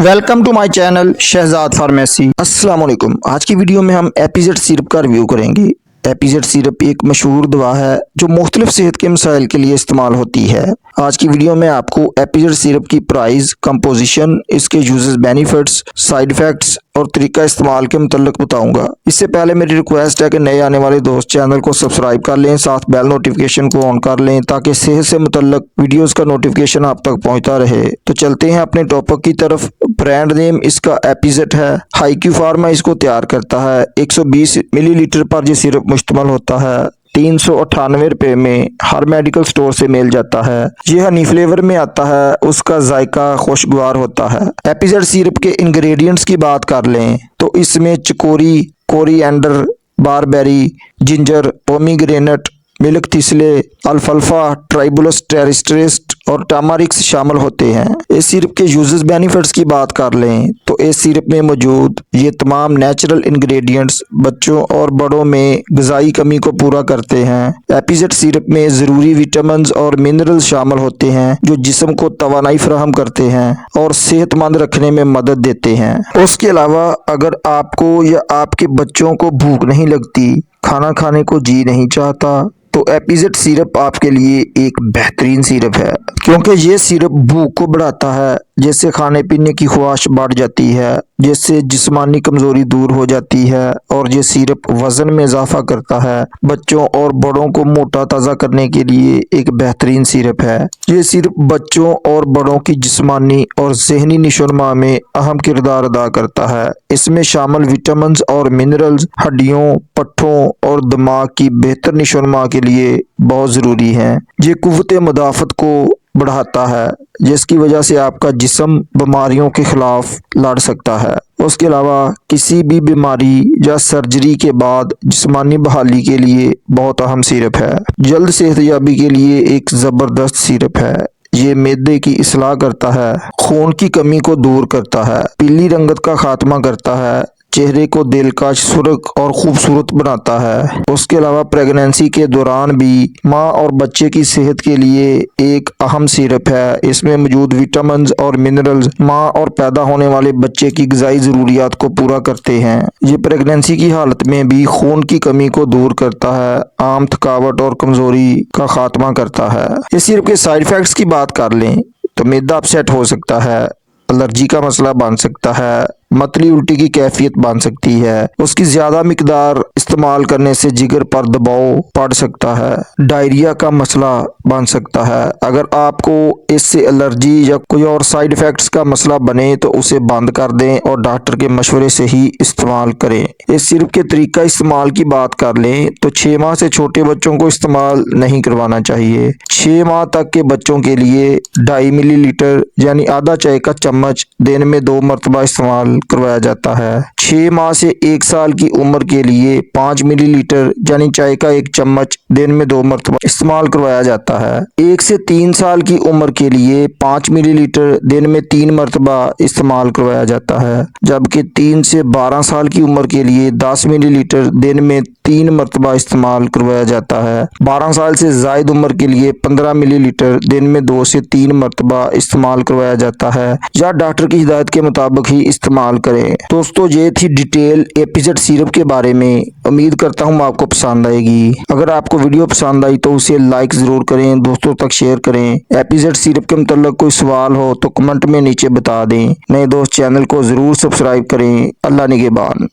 Welcome to my channel Shahzad pharmacy. अस्सलाम वालेकुम। आज की वीडियो में हम एपीजेड सिरप का रिव्यू करेंगे। एपीजेड सिरप एक मशहूर दवा है जो मुख्तलिफ सेहत के मसाइल के लिए इस्तेमाल होती है। आज की वीडियो में आपको एपीजेड सिरप की प्राइस, कंपोजिशन, इसके यूजेस, बेनिफिट्स, साइड इफेक्ट्स और तरीका इस्तेमाल के मुतल्लिक बताऊंगा। इससे पहले मेरी रिक्वेस्ट है कि नए आने वाले दोस्त चैनल को सब्सक्राइब कर लें, साथ बेल नोटिफिकेशन को ऑन कर लें ताकि सेहत से मुतल्लिक वीडियोस का नोटिफिकेशन आप तक पहुंचता रहे। तो चलते हैं अपने टॉपिक की तरफ। ब्रांड नेम इसका एपीजेड है। हाईक्यू फार्मा इसको तैयार करता है। 120 मिलीलीटर पर यह सिरप मुश्तमिल होता है। 398 रुपये में हर मेडिकल स्टोर से मिल जाता है। ये हनी फ्लेवर में आता है। उसका जायका खुशगवार होता है। एपीजेड सिरप के इंग्रेडिएंट्स की बात कर लें तो इसमें chicory, coriander, barberry, ginger, pomegranate, milk thistle, अल्फाल्फा, ट्राइबुलस टेरिस्ट्रेस्ट और टामारिक्स शामिल होते हैं। इस सिरप के यूजेस, बेनिफिट्स की बात कर लें तो इस सिरप में मौजूद ये तमाम नेचुरल इंग्रेडिएंट्स बच्चों और बड़ों में ग़िज़ाई कमी को पूरा करते हैं। एपीजेड सिरप में ज़रूरी विटामिन और मिनरल्स शामिल होते हैं जो जिस्म को तवानाई फराहम करते हैं और सेहतमंद रखने में मदद देते हैं। उसके अलावा अगर आपको या आपके बच्चों को भूख नहीं लगती, खाना खाने को जी नहीं चाहता, तो एपीजेड सिरप आपके लिए एक बेहतरीन सिरप है, क्योंकि ये सिरप भूख को बढ़ाता है, जिससे खाने पीने की ख्वाहिश बढ़ जाती है, जिससे जिस्मानी कमजोरी दूर हो जाती है और ये सिरप वजन में इजाफा करता है। बच्चों और बड़ों को मोटा ताज़ा करने के लिए एक बेहतरीन सिरप है। ये सिरप बच्चों और बड़ों की जिस्मानी और जहनी नशोनुमा में अहम किरदार अदा करता है। इसमें शामिल विटामिन और मिनरल्स हड्डियों, पट्ठों और दिमाग की बेहतर नशोनुमा के लिए बहुत ज़रूरी हैं। ये कुव्वत मुदाफ़त को बढ़ाता है, जिसकी वजह से आपका जिस्म बीमारियों के खिलाफ लड़ सकता है। उसके अलावा किसी भी बीमारी या सर्जरी के बाद जिस्मानी बहाली के लिए बहुत अहम सिरप है। जल्द सेहतयाबी के लिए एक ज़बरदस्त सिरप है। ये मैदे की इस्लाह करता है, खून की कमी को दूर करता है, पीली रंगत का खात्मा करता है, चेहरे को दिलकश, सुर्ख और खूबसूरत बनाता है। उसके अलावा प्रेगनेंसी के दौरान भी माँ और बच्चे की सेहत के लिए एक अहम सिरप है। इसमें मौजूद विटामिन और मिनरल्स माँ और पैदा होने वाले बच्चे की ग़िज़ाई ज़रूरियात को पूरा करते हैं। ये प्रेगनेंसी की हालत में भी खून की कमी को दूर करता है, आम थकावट और कमज़ोरी का खात्मा करता है। इस सिरप के साइड इफ़ेक्ट्स की बात कर लें तो मैदा अपसेट हो सकता है, एलर्जी का मसला बन सकता है, मतली उल्टी की कैफियत बन सकती है। उसकी ज़्यादा मिकदार इस्तेमाल करने से जिगर पर दबाव पड़ सकता है, डायरिया का मसला बन सकता है। अगर आपको इससे एलर्जी या कोई और साइड इफ़ेक्ट्स का मसला बने तो उसे बंद कर दें और डॉक्टर के मशवरे से ही इस्तेमाल करें। इस सिरप के तरीका इस्तेमाल की बात कर लें तो 6 माह से छोटे बच्चों को इस्तेमाल नहीं करवाना चाहिए। 6 माह तक के बच्चों के लिए 2.5 मिलीलीटर यानी आधा चाय का चम्मच दिन में 2 मरतबा इस्तेमाल करवाया जाता है। 6 माह से 1 साल की उम्र के लिए 5 मिलीलीटर यानी चाय का 1 चम्मच दिन में 2 मरतबा इस्तेमाल करवाया जाता है। 1 से 3 साल की उम्र के लिए 5 मिलीलीटर दिन में 3 मरतबा इस्तेमाल करवाया जाता है, जबकि 3 से 12 साल की उम्र के लिए 10 मिलीलीटर दिन में 3 मरतबा इस्तेमाल करवाया जाता है। 12 साल से ज़ायद उम्र के लिए 15 मिलीलीटर दिन में 2 से 3 मरतबा इस्तेमाल करवाया जाता है, या डॉक्टर की हिदायत के मुताबिक ही इस्तेमाल करें। दोस्तों, ये थी डिटेल एपीजेड सिरप के बारे में। उम्मीद करता हूँ आपको पसंद आएगी। अगर आपको वीडियो पसंद आई तो उसे लाइक ज़रूर करें, दोस्तों तक शेयर करें। एपीजेड सिरप के मुतल्लिक कोई सवाल हो तो कमेंट में नीचे बता दें। नए दोस्त चैनल को ज़रूर सब्सक्राइब करें। अल्लाह निगहबान।